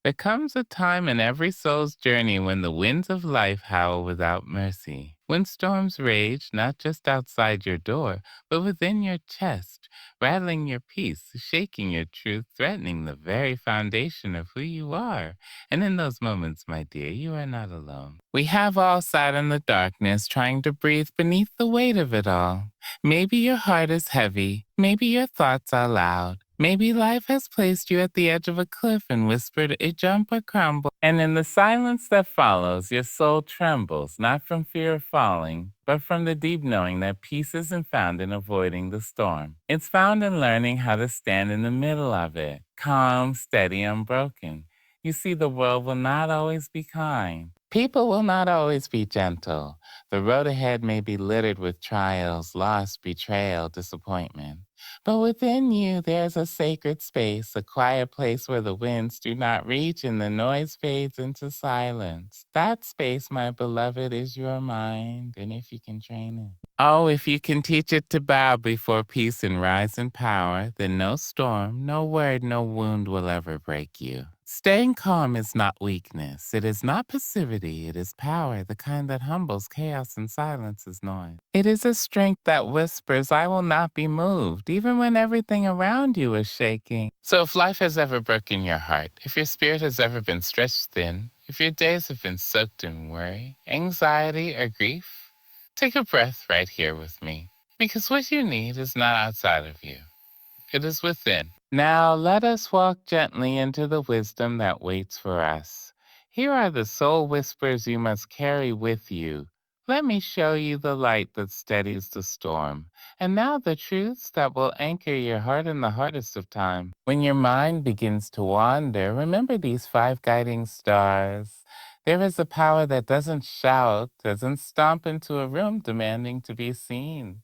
There comes a time in every soul's journey when the winds of life howl without mercy. When storms rage, not just outside your door, but within your chest, rattling your peace, shaking your truth, threatening the very foundation of who you are. And in those moments, my dear, you are not alone. We have all sat in the darkness trying to breathe beneath the weight of it all. Maybe your heart is heavy. Maybe your thoughts are loud. Maybe life has placed you at the edge of a cliff and whispered a jump or crumble. And in the silence that follows, your soul trembles, not from fear of falling, but from the deep knowing that peace isn't found in avoiding the storm. It's found in learning how to stand in the middle of it, calm, steady, unbroken. You see, the world will not always be kind. People will not always be gentle. The road ahead may be littered with trials, loss, betrayal, disappointment. But within you, there's a sacred space, a quiet place where the winds do not reach and the noise fades into silence. That space, my beloved, is your mind, and if you can train it. Oh, if you can teach it to bow before peace and rise in power, then no storm, no word, no wound will ever break you. Staying calm is not weakness. It is not passivity. It is power, the kind that humbles chaos and silences noise. It is a strength that whispers, I will not be moved, even when everything around you is shaking. So if life has ever broken your heart, if your spirit has ever been stretched thin, if your days have been soaked in worry, anxiety, or grief, take a breath right here with me, because what you need is not outside of you. It is within. Now let us walk gently into the wisdom that waits for us. Here are the soul whispers you must carry with you. Let me show you the light that steadies the storm. And now the truths that will anchor your heart in the hardest of time. When your mind begins to wander, remember these 5 guiding stars. There is a power that doesn't shout, doesn't stomp into a room demanding to be seen.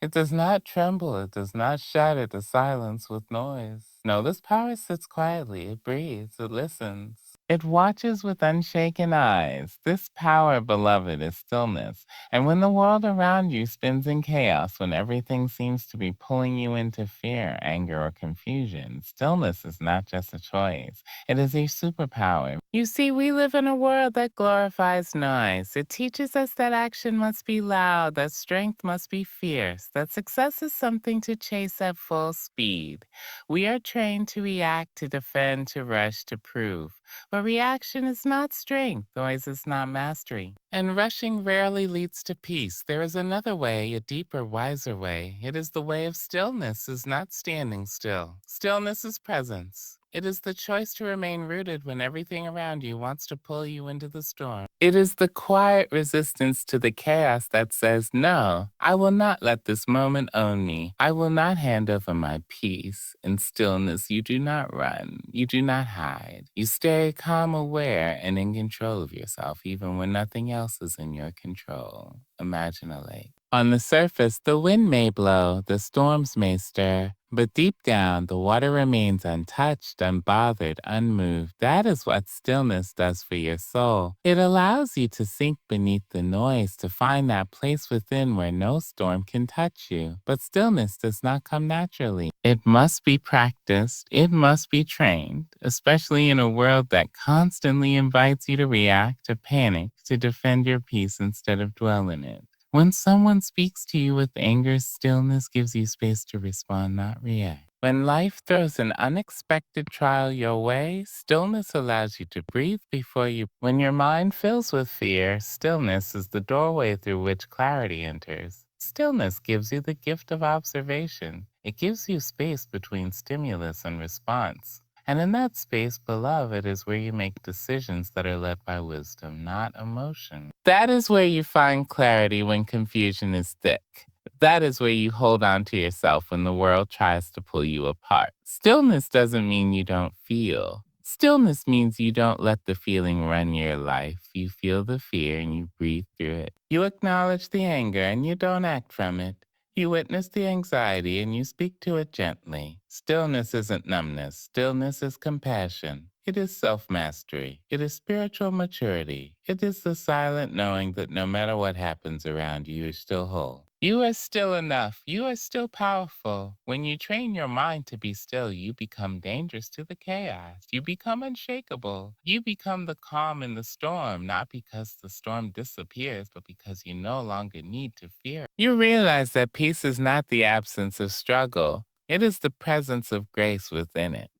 It does not tremble, it does not shatter the silence with noise. No, this power sits quietly, it breathes, it listens. It watches with unshaken eyes. This power, beloved, is stillness. And when the world around you spins in chaos, when everything seems to be pulling you into fear, anger, or confusion, stillness is not just a choice. It is a superpower. You see, we live in a world that glorifies noise. It teaches us that action must be loud, that strength must be fierce, that success is something to chase at full speed. We are trained to react, to defend, to rush, to prove. But reaction is not strength, noise is not mastery. And rushing rarely leads to peace. There is another way, a deeper, wiser way. It is the way of stillness, is not standing still. Stillness is presence. It is the choice to remain rooted when everything around you wants to pull you into the storm. It is the quiet resistance to the chaos that says, no, I will not let this moment own me. I will not hand over my peace. In stillness, you do not run. You do not hide. You stay calm, aware, and in control of yourself, even when nothing else is in your control. Imagine a lake. On the surface, the wind may blow, the storms may stir, but deep down, the water remains untouched, unbothered, unmoved. That is what stillness does for your soul. It allows you to sink beneath the noise, to find that place within where no storm can touch you. But stillness does not come naturally. It must be practiced. It must be trained, especially in a world that constantly invites you to react, to panic, to defend your peace instead of dwell in it. When someone speaks to you with anger, stillness gives you space to respond, not react. When life throws an unexpected trial your way, stillness allows you to breathe before you. When your mind fills with fear, stillness is the doorway through which clarity enters. Stillness gives you the gift of observation. It gives you space between stimulus and response. And in that space, beloved, is where you make decisions that are led by wisdom, not emotion. That is where you find clarity when confusion is thick. That is where you hold on to yourself when the world tries to pull you apart. Stillness doesn't mean you don't feel. Stillness means you don't let the feeling run your life. You feel the fear and you breathe through it. You acknowledge the anger and you don't act from it. You witness the anxiety and you speak to it gently. Stillness isn't numbness. Stillness is compassion. It is self-mastery. It is spiritual maturity. It is the silent knowing that no matter what happens around you, you're still whole. You are still enough. You are still powerful. When you train your mind to be still, you become dangerous to the chaos. You become unshakable. You become the calm in the storm, not because the storm disappears, but because you no longer need to fear. You realize that peace is not the absence of struggle, it is the presence of grace within it.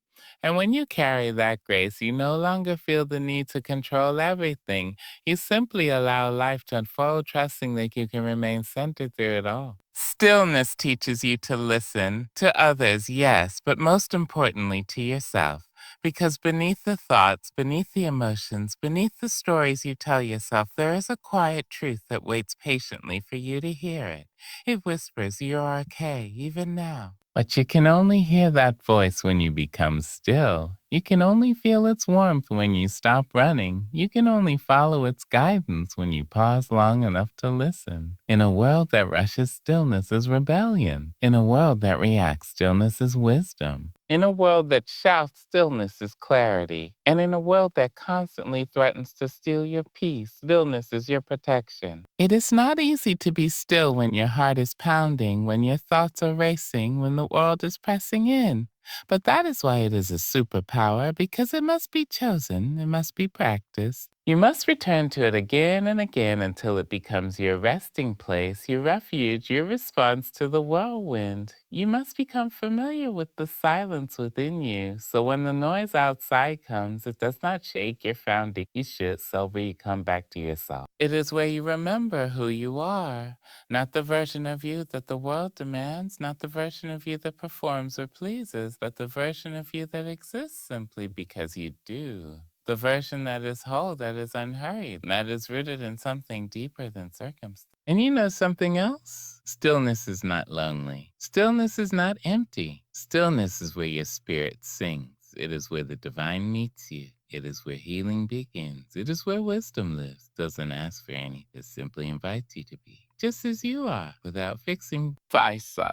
And when you carry that grace, you no longer feel the need to control everything. You simply allow life to unfold, trusting that you can remain centered through it all. Stillness teaches you to listen to others, yes, but most importantly to yourself. Because beneath the thoughts, beneath the emotions, beneath the stories you tell yourself, there is a quiet truth that waits patiently for you to hear it. It whispers, "You're okay, even now." But you can only hear that voice when you become still. You can only feel its warmth when you stop running. You can only follow its guidance when you pause long enough to listen. In a world that rushes, stillness is rebellion. In a world that reacts, stillness is wisdom. In a world that shouts, stillness is clarity. And in a world that constantly threatens to steal your peace, stillness is your protection. It is not easy to be still when your heart is pounding, when your thoughts are racing, when the world is pressing in. But that is why it is a superpower, because it must be chosen, it must be practiced. You must return to it again and again until it becomes your resting place, your refuge, your response to the whirlwind. You must become familiar with the silence within you, so when the noise outside comes, it does not shake your foundation, so where you come back to yourself. It is where you remember who you are. Not the version of you that the world demands, not the version of you that performs or pleases, but the version of you that exists simply because you do. The version that is whole, that is unhurried, that is rooted in something deeper than circumstance. And you know something else? Stillness is not lonely. Stillness is not empty. Stillness is where your spirit sings. It is where the divine meets you. It is where healing begins. It is where wisdom lives. Doesn't ask for anything. It simply invites you to be just as you are, without fixing so,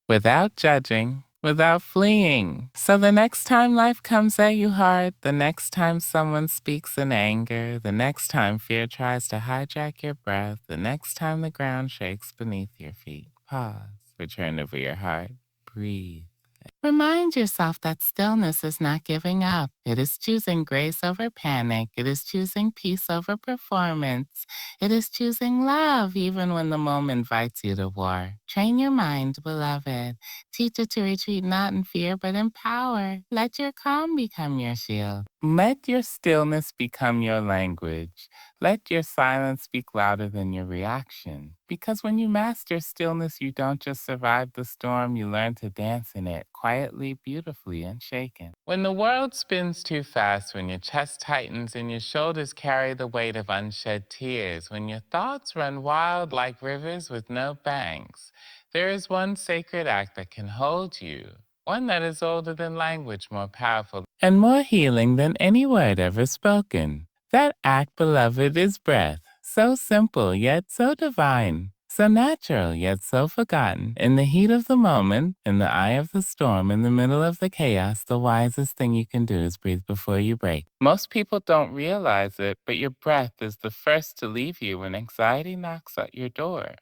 without judging, without fleeing. So the next time life comes at you hard, the next time someone speaks in anger, the next time fear tries to hijack your breath, the next time the ground shakes beneath your feet, pause, return over your heart, breathe. Remind yourself that stillness is not giving up. It is choosing grace over panic. It is choosing peace over performance. It is choosing love even when the moment invites you to war. Train your mind, beloved. Teach it to retreat not in fear but in power. Let your calm become your shield. Let your stillness become your language. Let your silence speak louder than your reaction. Because when you master stillness, you don't just survive the storm, you learn to dance in it, quietly, beautifully, unshaken. When the world spins too fast, when your chest tightens and your shoulders carry the weight of unshed tears, when your thoughts run wild like rivers with no banks, there is one sacred act that can hold you. One that is older than language, more powerful, and more healing than any word ever spoken. That act, beloved, is breath. So simple, yet so divine. So natural, yet so forgotten. In the heat of the moment, in the eye of the storm, in the middle of the chaos, the wisest thing you can do is breathe before you break. Most people don't realize it, but your breath is the first to leave you when anxiety knocks at your door.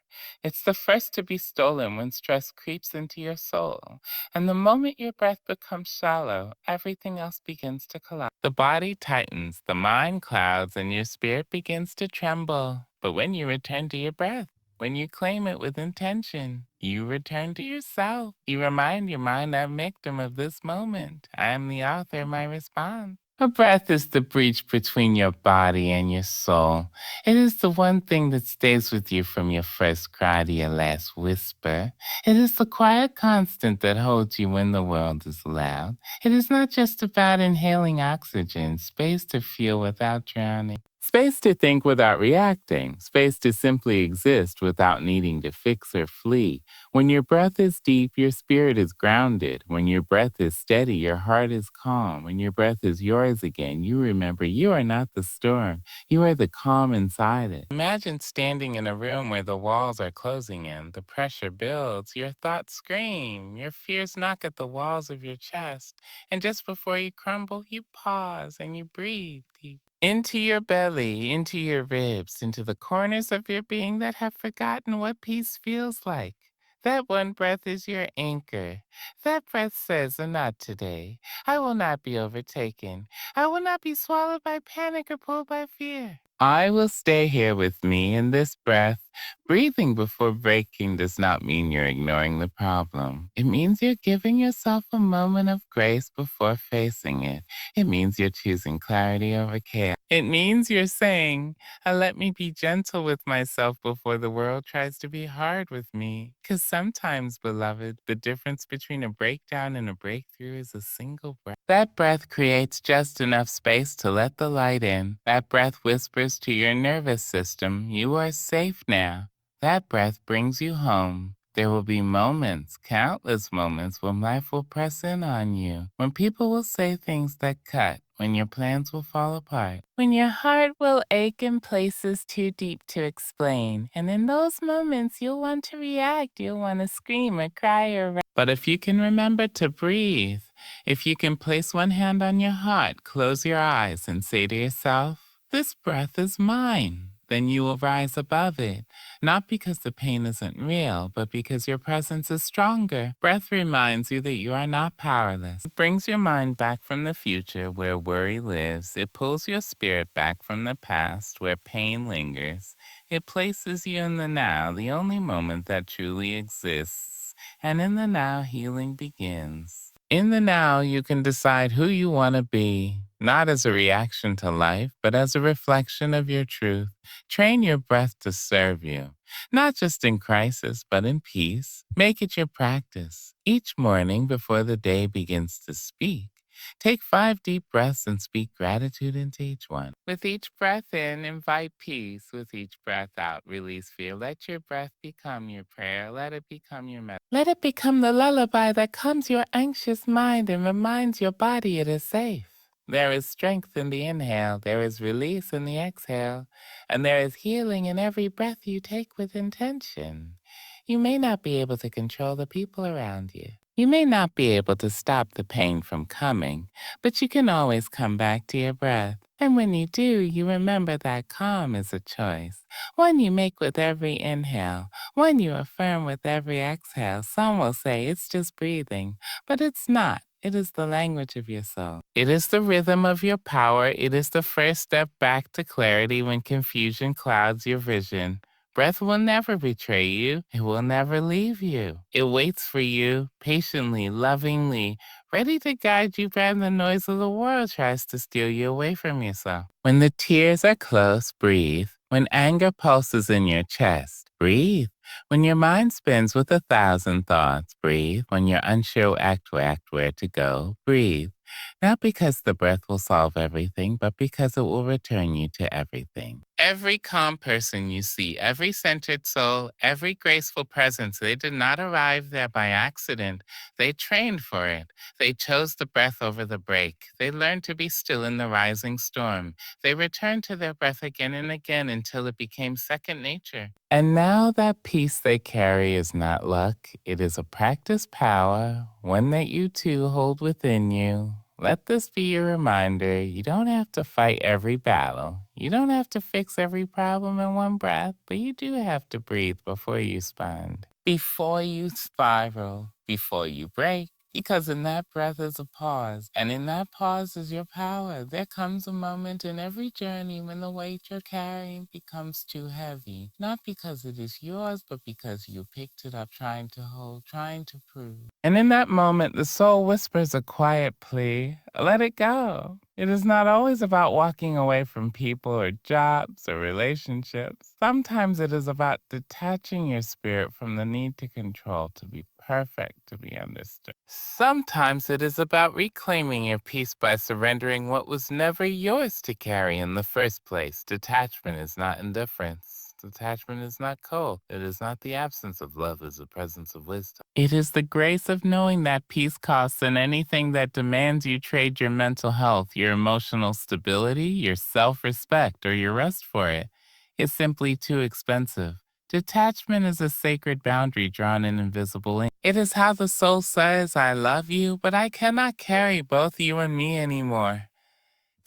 It's the first to be stolen when stress creeps into your soul. And the moment your breath becomes shallow, everything else begins to collapse. The body tightens, the mind clouds, and your spirit begins to tremble. But when you return to your breath, when you claim it with intention, you return to yourself. You remind your mind, I'm victim of this moment. I am the author of my response. A breath is the breach between your body and your soul. It is the one thing that stays with you from your first cry to your last whisper. It is the quiet constant that holds you when the world is loud. It is not just about inhaling oxygen, space to feel without drowning. Space to think without reacting, space to simply exist without needing to fix or flee. When your breath is deep, your spirit is grounded. When your breath is steady, your heart is calm. When your breath is yours again, you remember you are not the storm. You are the calm inside it. Imagine standing in a room where the walls are closing in, the pressure builds, your thoughts scream, your fears knock at the walls of your chest. And just before you crumble, you pause and you breathe deep. into your belly, into your ribs, into the corners of your being that have forgotten what peace feels like. That one breath is your anchor. That breath says, not today. I will not be overtaken. I will not be swallowed by panic or pulled by fear. I will stay here with me in this breath. Breathing before breaking does not mean you're ignoring the problem. It means you're giving yourself a moment of grace before facing it. It means you're choosing clarity over chaos. It means you're saying, let me be gentle with myself before the world tries to be hard with me. Because sometimes, beloved, the difference between a breakdown and a breakthrough is a single breath. That breath creates just enough space to let the light in. That breath whispers to your nervous system, you are safe now. That breath brings you home. There will be moments, countless moments, when life will press in on you, when people will say things that cut, when your plans will fall apart, when your heart will ache in places too deep to explain. And in those moments, you'll want to react, you'll want to scream or cry or. But if you can remember to breathe, if you can place one hand on your heart, close your eyes, and say to yourself, this breath is mine, then you will rise above it. Not because the pain isn't real, but because your presence is stronger. Breath reminds you that you are not powerless. It brings your mind back from the future where worry lives. It pulls your spirit back from the past where pain lingers. It places you in the now, the only moment that truly exists. And in the now, healing begins. In the now, you can decide who you want to be, not as a reaction to life, but as a reflection of your truth. Train your breath to serve you, not just in crisis, but in peace. Make it your practice. Each morning before the day begins to speak, take 5 deep breaths and speak gratitude into each one. With each breath in, invite peace. With each breath out, release fear. Let your breath become your prayer. Let it become your medicine. Let it become the lullaby that calms your anxious mind and reminds your body it is safe. There is strength in the inhale, there is release in the exhale, and there is healing in every breath you take with intention. You may not be able to control the people around you. You may not be able to stop the pain from coming, but you can always come back to your breath. And when you do, you remember that calm is a choice, one you make with every inhale, one you affirm with every exhale. Some will say it's just breathing, but it's not. It is the language of your soul. It is the rhythm of your power. It is the first step back to clarity when confusion clouds your vision. Breath will never betray you. It will never leave you. It waits for you patiently, lovingly, ready to guide you when the noise of the world tries to steal you away from yourself. When the tears are close, breathe. When anger pulses in your chest, breathe. When your mind spins with 1,000 thoughts, breathe. When you're unsure where to go, breathe. Not because the breath will solve everything, but because it will return you to everything. Every calm person you see, every centered soul, every graceful presence, they did not arrive there by accident. They trained for it. They chose the breath over the break. They learned to be still in the rising storm. They returned to their breath again and again until it became second nature. And now that peace they carry is not luck. It is a practiced power, one that you too hold within you. Let this be your reminder. You don't have to fight every battle. You don't have to fix every problem in one breath, but you do have to breathe before you respond, before you spiral, before you break. Because in that breath is a pause, and in that pause is your power. There comes a moment in every journey when the weight you're carrying becomes too heavy. Not because it is yours, but because you picked it up trying to hold, trying to prove. And in that moment, the soul whispers a quiet plea. Let it go. It is not always about walking away from people or jobs or relationships. Sometimes it is about detaching your spirit from the need to control, to be perfect, to be understood. Sometimes it is about reclaiming your peace by surrendering what was never yours to carry in the first place. Detachment is not indifference. Detachment is not cold. It is not the absence of love, it is the presence of wisdom. It is the grace of knowing that peace costs, and anything that demands you trade your mental health, your emotional stability, your self-respect, or your rest for it is simply too expensive. Detachment is a sacred boundary drawn in invisible ink. It is how the soul says, I love you, but I cannot carry both you and me anymore.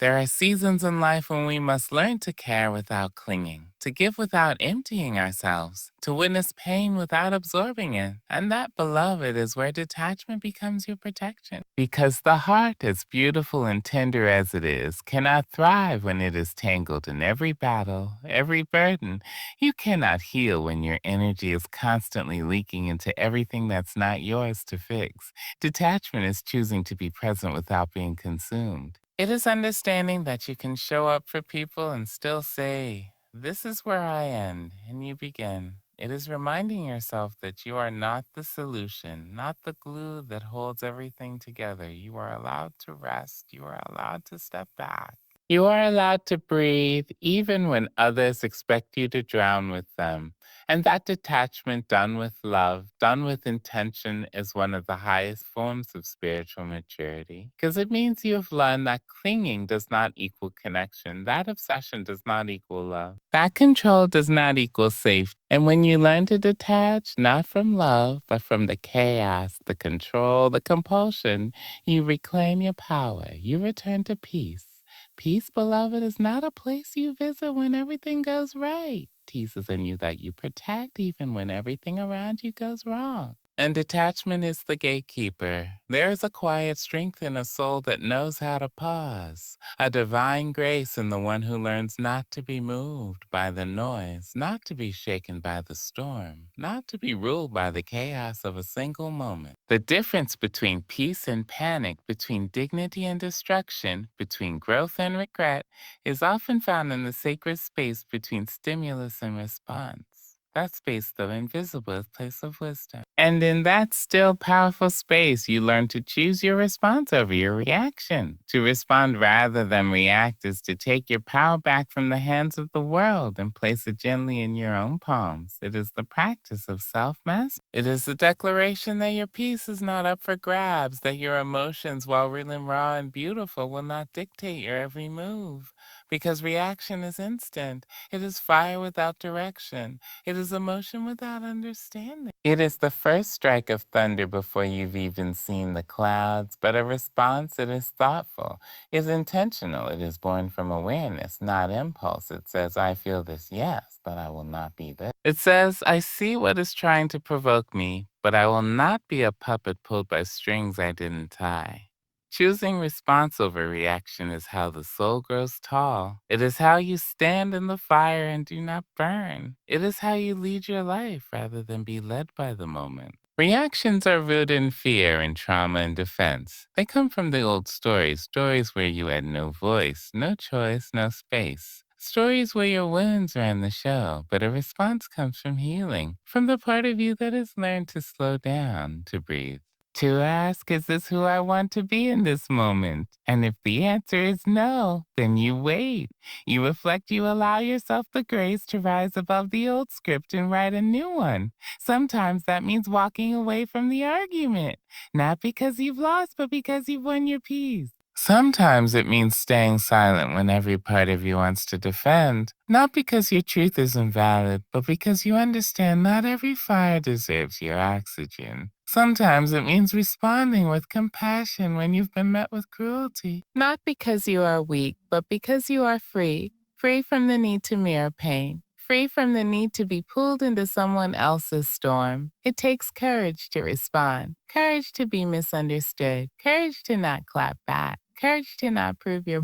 There are seasons in life when we must learn to care without clinging, to give without emptying ourselves, to witness pain without absorbing it. And that, beloved, is where detachment becomes your protection. Because the heart, as beautiful and tender as it is, cannot thrive when it is tangled in every battle, every burden. You cannot heal when your energy is constantly leaking into everything that's not yours to fix. Detachment is choosing to be present without being consumed. It is understanding that you can show up for people and still say, "This is where I end," and you begin. It is reminding yourself that you are not the solution, not the glue that holds everything together. You are allowed to rest. You are allowed to step back. You are allowed to breathe even when others expect you to drown with them. And that detachment done with love, done with intention, is one of the highest forms of spiritual maturity. Because it means you have learned that clinging does not equal connection. That obsession does not equal love. That control does not equal safety. And when you learn to detach, not from love, but from the chaos, the control, the compulsion, you reclaim your power. You return to peace. Peace, beloved, is not a place you visit when everything goes right. Peace is in you that you protect even when everything around you goes wrong. And detachment is the gatekeeper. There is a quiet strength in a soul that knows how to pause, a divine grace in the one who learns not to be moved by the noise, not to be shaken by the storm, not to be ruled by the chaos of a single moment. The difference between peace and panic, between dignity and destruction, between growth and regret, is often found in the sacred space between stimulus and response. That space, though invisible, is a place of wisdom. And in that still powerful space, you learn to choose your response over your reaction. To respond rather than react is to take your power back from the hands of the world and place it gently in your own palms. It is the practice of self-mastery. It is the declaration that your peace is not up for grabs, that your emotions, while real and raw and beautiful, will not dictate your every move. Because reaction is instant. It is fire without direction. It is emotion without understanding. It is the first strike of thunder before you've even seen the clouds, but a response that is thoughtful, is intentional. It is born from awareness, not impulse. It says, "I feel this, yes, but I will not be this." It says, "I see what is trying to provoke me, but I will not be a puppet pulled by strings I didn't tie." Choosing response over reaction is how the soul grows tall. It is how you stand in the fire and do not burn. It is how you lead your life rather than be led by the moment. Reactions are rooted in fear and trauma and defense. They come from the old stories where you had no voice, no choice, no space. Stories where your wounds ran the show, but a response comes from healing, from the part of you that has learned to slow down, to breathe. To ask, is this who I want to be in this moment? And if the answer is no, then you wait. You reflect, you allow yourself the grace to rise above the old script and write a new one. Sometimes that means walking away from the argument, not because you've lost, but because you've won your peace. Sometimes it means staying silent when every part of you wants to defend, not because your truth isn't valid, but because you understand not every fire deserves your oxygen. Sometimes it means responding with compassion when you've been met with cruelty, not because you are weak, but because you are free, free from the need to mirror pain. Free from the need to be pulled into someone else's storm. It takes courage to respond, courage to be misunderstood, courage to not clap back, courage to not prove your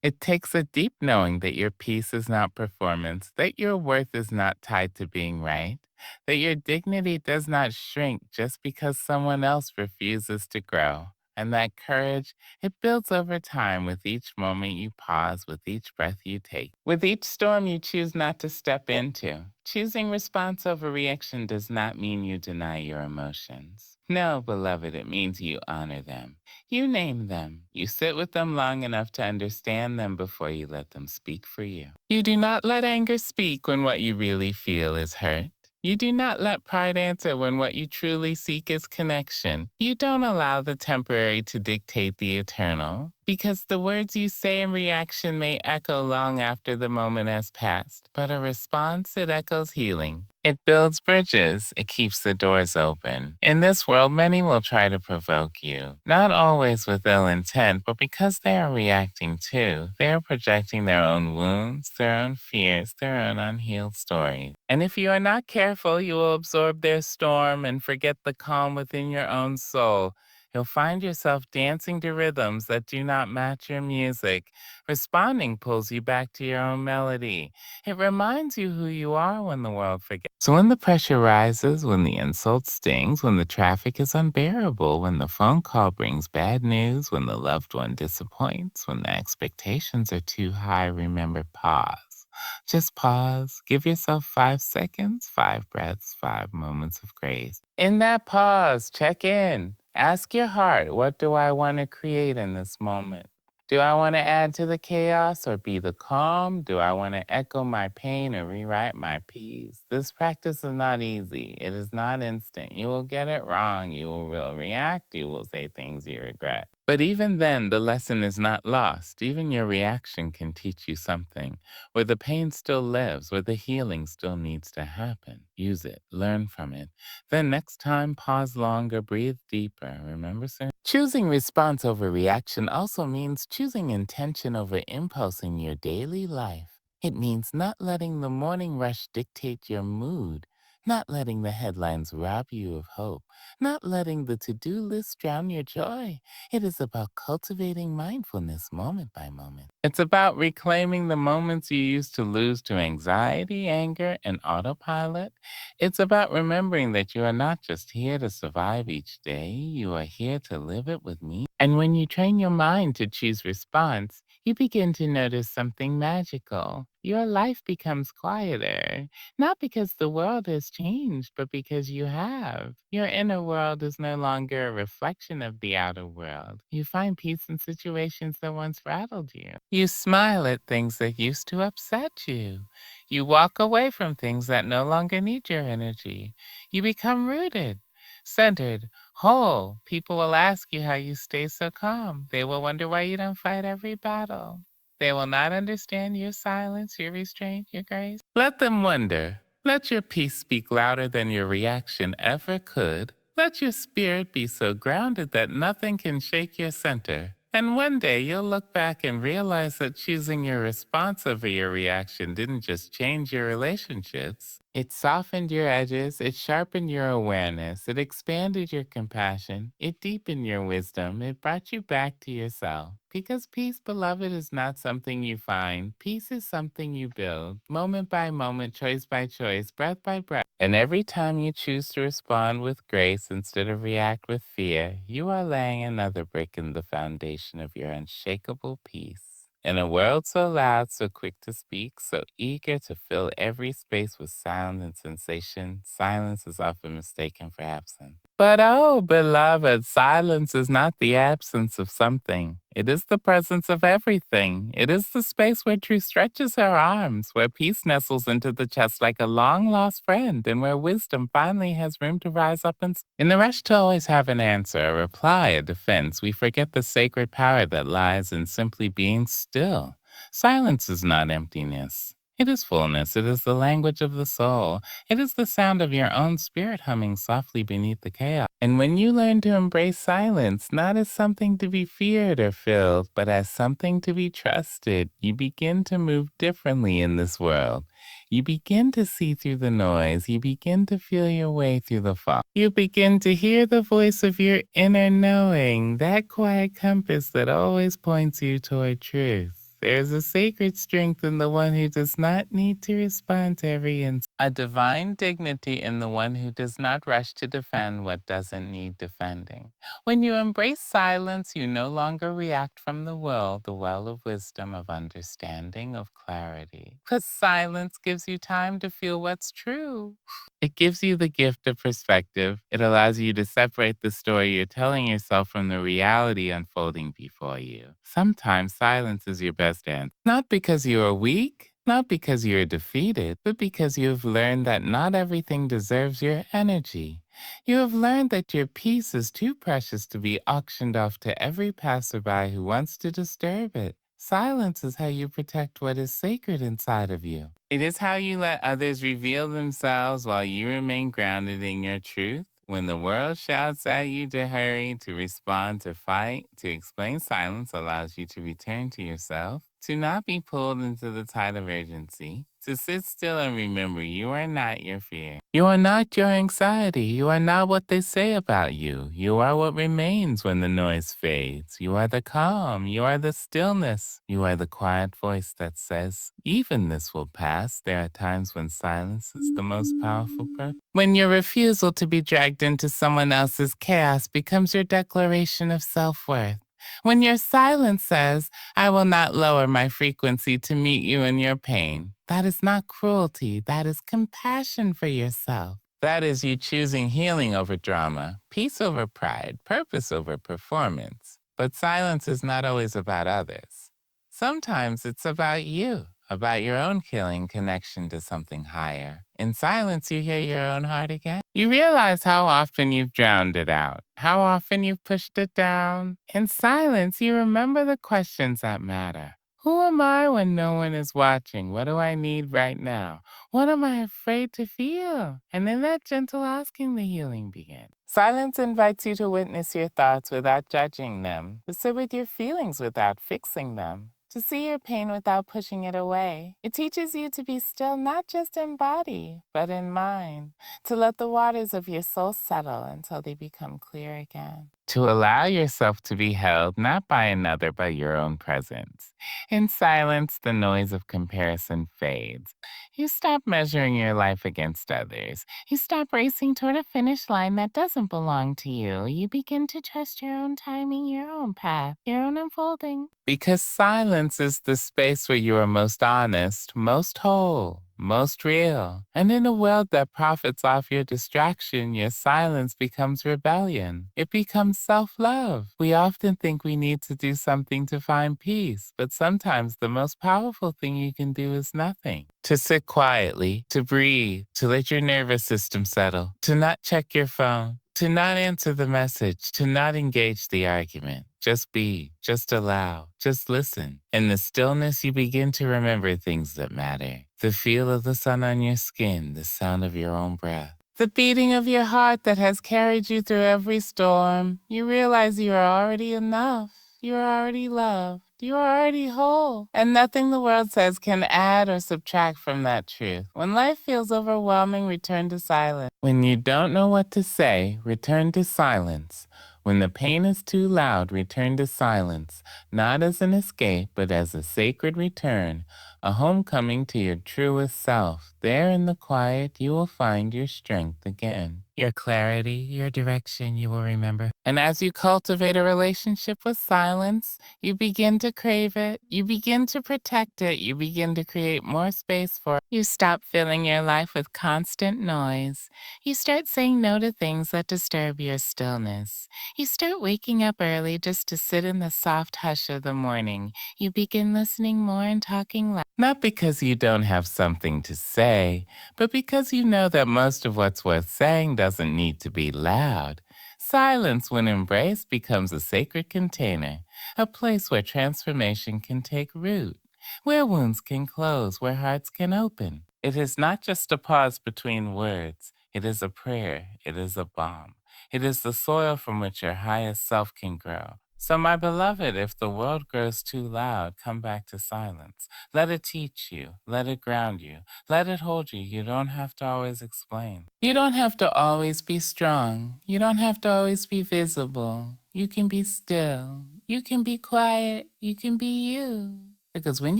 It takes a deep knowing that your peace is not performance, that your worth is not tied to being right, that your dignity does not shrink just because someone else refuses to grow. And that courage, it builds over time with each moment you pause, with each breath you take, with each storm you choose not to step into. Choosing response over reaction does not mean you deny your emotions. No, beloved, it means you honor them. You name them. You sit with them long enough to understand them before you let them speak for you. You do not let anger speak when what you really feel is hurt. You do not let pride answer when what you truly seek is connection. You don't allow the temporary to dictate the eternal. Because the words you say in reaction may echo long after the moment has passed, but a response, it echoes healing. It builds bridges. It keeps the doors open. In this world, many will try to provoke you, not always with ill intent, but because they are reacting too. They are projecting their own wounds, their own fears, their own unhealed stories. And if you are not careful, you will absorb their storm and forget the calm within your own soul. You'll find yourself dancing to rhythms that do not match your music. Responding pulls you back to your own melody. It reminds you who you are when the world forgets. So when the pressure rises, when the insult stings, when the traffic is unbearable, when the phone call brings bad news, when the loved one disappoints, when the expectations are too high, remember pause. Just pause. Give yourself 5 seconds, 5 breaths, 5 moments of grace. In that pause, check in. Ask your heart, what do I want to create in this moment? Do I want to add to the chaos or be the calm? Do I want to echo my pain or rewrite my peace? This practice is not easy. It is not instant. You will get it wrong. You will react. You will say things you regret. But even then, the lesson is not lost. Even your reaction can teach you something. Where the pain still lives, where the healing still needs to happen. Use it, learn from it. Then next time, pause longer, breathe deeper. Remember, sir? Choosing response over reaction also means choosing intention over impulse in your daily life. It means not letting the morning rush dictate your mood, not letting the headlines rob you of hope, not letting the to-do list drown your joy. It is about cultivating mindfulness moment by moment. It's about reclaiming the moments you used to lose to anxiety, anger, and autopilot. It's about remembering that you are not just here to survive each day, you are here to live it with me. And when you train your mind to choose response, you begin to notice something magical. Your life becomes quieter, not because the world has changed, but because you have. Your inner world is no longer a reflection of the outer world. You find peace in situations that once rattled you. You smile at things that used to upset you. You walk away from things that no longer need your energy. You become rooted, centered, whole. People will ask you how you stay so calm. They will wonder why you don't fight every battle. They will not understand your silence, your restraint, your grace. Let them wonder. Let your peace speak louder than your reaction ever could. Let your spirit be so grounded that nothing can shake your center. And one day you'll look back and realize that choosing your response over your reaction didn't just change your relationships. It softened your edges, it sharpened your awareness, it expanded your compassion, it deepened your wisdom, it brought you back to yourself. Because peace, beloved, is not something you find. Peace is something you build, moment by moment, choice by choice, breath by breath. And every time you choose to respond with grace instead of react with fear, you are laying another brick in the foundation of your unshakable peace. In a world so loud, so quick to speak, so eager to fill every space with sound and sensation, silence is often mistaken for absence. But oh, beloved, silence is not the absence of something. It is the presence of everything. It is the space where truth stretches her arms, where peace nestles into the chest like a long lost friend, and where wisdom finally has room to rise up and. In the rush to always have an answer, a reply, a defense, we forget the sacred power that lies in simply being still. Silence is not emptiness. It is fullness. It is the language of the soul. It is the sound of your own spirit humming softly beneath the chaos. And when you learn to embrace silence, not as something to be feared or filled, but as something to be trusted, you begin to move differently in this world. You begin to see through the noise. You begin to feel your way through the fog. You begin to hear the voice of your inner knowing, that quiet compass that always points you toward truth. There's a sacred strength in the one who does not need to respond to every insult, a divine dignity in the one who does not rush to defend what doesn't need defending. When you embrace silence, you no longer react from the well of wisdom, of understanding, of clarity. Because silence gives you time to feel what's true. It gives you the gift of perspective. It allows you to separate the story you're telling yourself from the reality unfolding before you. Sometimes silence is your best answer. Not because you are weak, Not because you're defeated, but because you have learned that not everything deserves your energy. You have learned that your peace is too precious to be auctioned off to every passerby who wants to disturb it. Silence is how you protect what is sacred inside of you. It is how you let others reveal themselves while you remain grounded in your truth. When the world shouts at you to hurry, to respond, to fight, to explain, silence allows you to return to yourself, to not be pulled into the tide of urgency, to sit still and remember you are not your fear. You are not your anxiety. You are not what they say about you. You are what remains when the noise fades. You are the calm. You are the stillness. You are the quiet voice that says, even this will pass. There are times when silence is the most powerful purpose. When your refusal to be dragged into someone else's chaos becomes your declaration of self-worth. When your silence says, I will not lower my frequency to meet you in your pain. That is not cruelty. That is compassion for yourself. That is you choosing healing over drama, peace over pride, purpose over performance. But silence is not always about others. Sometimes it's about you, about your own healing connection to something higher. In silence, you hear your own heart again. You realize how often you've drowned it out, how often you've pushed it down. In silence, you remember the questions that matter. Who am I when no one is watching? What do I need right now? What am I afraid to feel? And in that gentle asking, the healing begins. Silence invites you to witness your thoughts without judging them, to sit with your feelings without fixing them, to see your pain without pushing it away. It teaches you to be still not just in body, but in mind, to let the waters of your soul settle until they become clear again. To allow yourself to be held not by another but your own presence. In silence, the noise of comparison fades. You stop measuring your life against others. You stop racing toward a finish line that doesn't belong to you. You begin to trust your own timing, your own path, your own unfolding. Because silence is the space where you are most honest, most whole, most real. And in a world that profits off your distraction, your silence becomes rebellion. It becomes self-love. We often think we need to do something to find peace, but sometimes the most powerful thing you can do is nothing. To sit quietly, to breathe, to let your nervous system settle, to not check your phone, to not answer the message, to not engage the argument. Just be, just allow, just listen. In the stillness, you begin to remember things that matter. The feel of the sun on your skin, the sound of your own breath. The beating of your heart that has carried you through every storm. You realize you are already enough. You are already loved. You are already whole. And nothing the world says can add or subtract from that truth. When life feels overwhelming, return to silence. When you don't know what to say, return to silence. When the pain is too loud, return to silence, not as an escape, but as a sacred return, a homecoming to your truest self. There in the quiet, you will find your strength again. Your clarity, your direction, you will remember. And as you cultivate a relationship with silence, you begin to crave it, you begin to protect it, you begin to create more space for it. You stop filling your life with constant noise. You start saying no to things that disturb your stillness. You start waking up early just to sit in the soft hush of the morning. You begin listening more and talking less. Not because you don't have something to say, but because you know that most of what's worth saying doesn't need to be loud. Silence, when embraced, becomes a sacred container, a place where transformation can take root, where wounds can close, where hearts can open. It is not just a pause between words. It is a prayer. It is a balm. It is the soil from which your highest self can grow. So, my beloved, if the world grows too loud, come back to silence. Let it teach you. Let it ground you. Let it hold you. You don't have to always explain. You don't have to always be strong. You don't have to always be visible. You can be still. You can be quiet. You can be you. Because when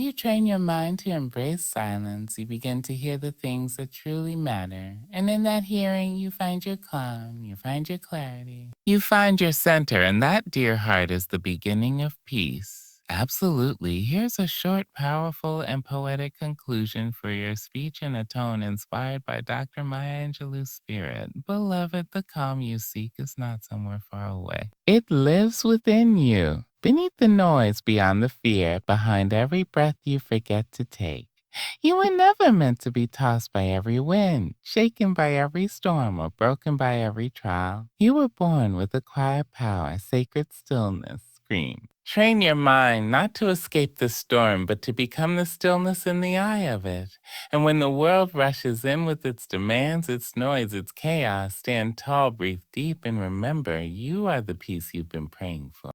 you train your mind to embrace silence, you begin to hear the things that truly matter. And in that hearing, you find your calm, you find your clarity, you find your center. And that, dear heart, is the beginning of peace. Absolutely. Here's a short, powerful, and poetic conclusion for your speech in a tone inspired by Dr. Maya Angelou's spirit. Beloved, the calm you seek is not somewhere far away. It lives within you. Beneath the noise, beyond the fear, behind every breath you forget to take. You were never meant to be tossed by every wind, shaken by every storm, or broken by every trial. You were born with a quiet power, sacred stillness. Scream. Train your mind not to escape the storm, but to become the stillness in the eye of it. And when the world rushes in with its demands, its noise, its chaos, stand tall, breathe deep, and remember you are the peace you've been praying for.